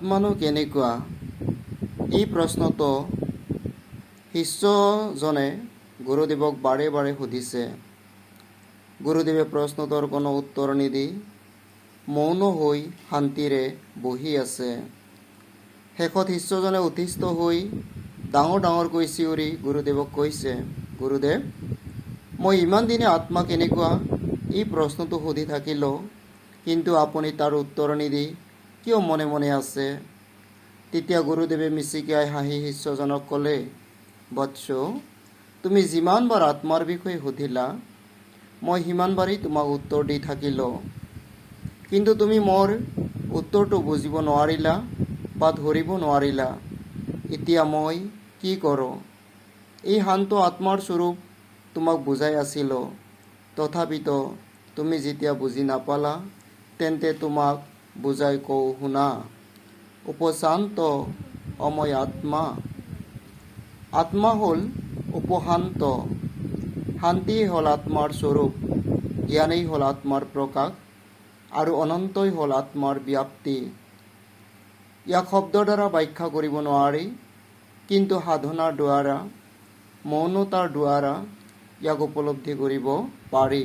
আত্মানো কেনেকুৱা? এই প্ৰশ্নটো শিষ্যজনে গুৰুদেৱক বাৰে বাৰে সুধিছে। গুৰুদেৱে প্ৰশ্নটোৰ কোনো উত্তৰ নিদি মৌন হৈ শান্তিৰে বহি আছে। শেষত শিষ্যজনে অতিষ্ঠ হৈ ডাঙৰ ডাঙৰকৈ চিঞৰি গুৰুদেৱক কৈছে, গুৰুদেৱ, মই ইমান দিনে আত্মা কেনেকুৱা এই প্ৰশ্নটো সুধি থাকিলোঁ, কিন্তু আপুনি তাৰ উত্তৰ নিদি কিয় মনে মনে আছে? তেতিয়া গুৰুদেৱে মিচিকিয়াই হাঁহি শিষ্যজনক ক'লে, বৎস, তুমি যিমানবাৰ আত্মাৰ বিষয়ে সুধিলা, মই সিমানবাৰেই তোমাক উত্তৰ দি থাকিলোঁ, কিন্তু তুমি মোৰ উত্তৰটো বুজিব নোৱাৰিলা বা ধৰিব নোৱাৰিলা। এতিয়া মই কি কৰোঁ? এই শান্ত আত্মাৰ স্বৰূপ তোমাক বুজাই আছিলোঁ, তথাপিতো তুমি যেতিয়া বুজি নাপালা, তেন্তে তোমাক বুজাই কওঁ শুনা। উপশান্ত অময় আত্মা। আত্মা হ'ল উপশান্ত। শান্তিয়ে হ'ল আত্মাৰ স্বৰূপ, জ্ঞানেই হ'ল আত্মাৰ প্ৰকাশ, আৰু অনন্তই হ'ল আত্মাৰ ব্যাপ্তি। ইয়াক শব্দৰ দ্বাৰা ব্যাখ্যা কৰিব নোৱাৰি, কিন্তু সাধনাৰ দ্বাৰা, মৌনতাৰ দ্বাৰা ইয়াক উপলব্ধি কৰিব পাৰি।